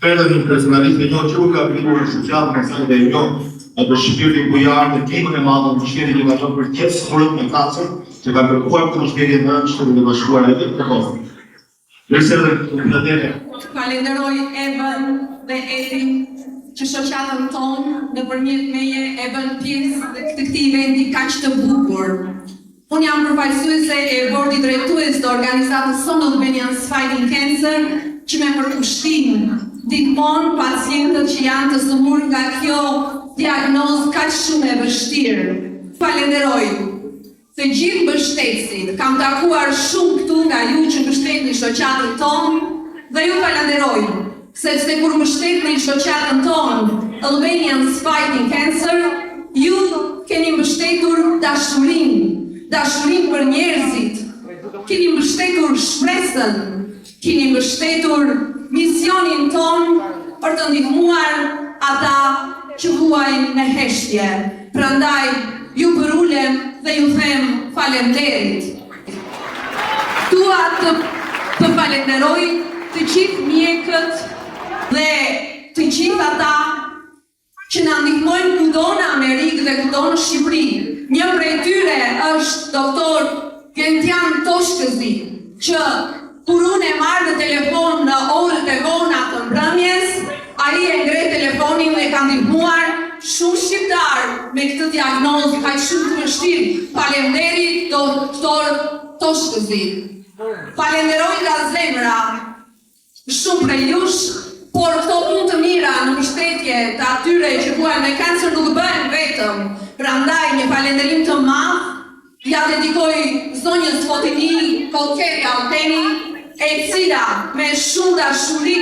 Edhe një personalisht e njohur që u ka bërë social në dhe jo atë shpirtin bujar të timën e madhe të shpirtit që ka qenë për të sigurisht me kancër, që ka kërkuar të shpirtin në shtëpi të bashkuara e të kohës. Falenderoj Evën dhe Erin që shoqatën tonë nëpërmjet meje e bën pjesë të këtij eventi kaq të bukur. Unë jam përfaqësuese e bordit drejtues të organizatës Son Albanians Fighting Cancer, që me përkushtim ndihmon pacientët që janë të sëmurë nga kjo diagnozë kaq shumë e vështirë. Falenderoj të gjithë mbështetësit. Kam takuar shumë këtu nga ju që mbështetni shoqatën tonë dhe ju falenderoj, sepse kur mbështetni shoqatën tonë Albanians Fighting Cancer, ju keni mbështetur dashurinë për njerëzit, keni mbështetur shpresën, keni mbështetur misionin tonë për të ndihmuar ata që vuajnë në heshtje. Prandaj ju përulem dhe ju them falenderit. Dua të falenderoj të gjithë mjekët dhe të gjithë ata që na ndihmojnë kudo në Amerikë dhe kudo në Shqipëri. Një prej tyre është doktor Gentian Toshkëzi, që kur unë e marrë në telefon në orët e vona të mbrëmjes, ai e ngre telefonin dhe ka ndihmuar shumë shqiptar me këtë diagnozë kaq shumë të vështirë. Faleminderit doktor Toshkëzi. Falenderoj nga zemra shumë prej jush, por këto punë të mira në mbështetje të atyre që vuajnë me kancer nuk bëhen vetëm. Prandaj një falënderim të madh ja dedikoj zonjës Fotini Kokeri Alteni, e cila me shumë dashuri,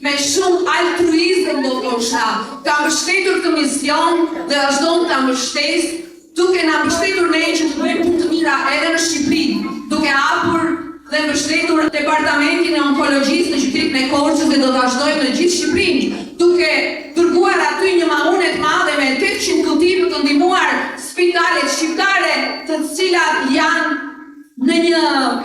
me shumë altruizëm do thosha, ka mbështetur këtë mision dhe vazhdon ta mbështesë, duke na mbështetur ne që të bëjmë punë të mira edhe në Shqipëri, duke hapur dhe mbështetur departamentin e onkologjisë në qytetin e Korçës dhe do të vazhdojmë në gjithë Shqipërinë, duke dërguar aty një maune të madhe me 800 kutive të ndihmuar spitalet shqiptare, të cilat janë në një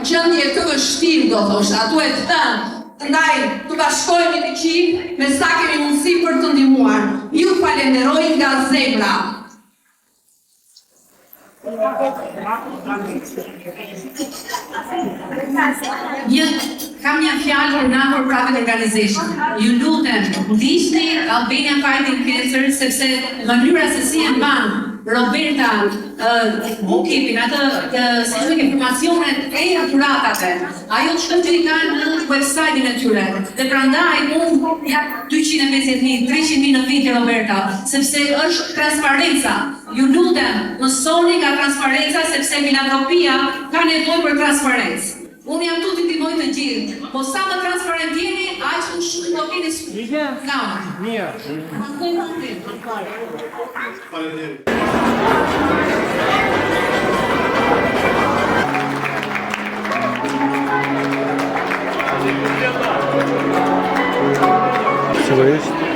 gjendje të vështirë, do thosha, duhet të thënë. Prandaj të bashkohemi të gjithë me sa kemi mundësi për të ndihmuar. Ju falenderoj nga zemra. Kam një fjalë për non-profit organization. Ju lutem, ndiqni Albanian Fighting Cancer, sepse mënyra se si e mban Roberta bookkeeping, atë informacionet e naturatave, ajo çdo gjë ka në website-in e tyre. Dhe prandaj unë jap 250.000, 300.000 në vit Roberta, sepse është transparenca. Ju lutem, mësoni nga transparenca, sepse filantropia ka nevojë për transparencë. Unë jam tu të ndihmoj të gjithë, po sa më transparent jeni, aq më shumë do keni Все есть.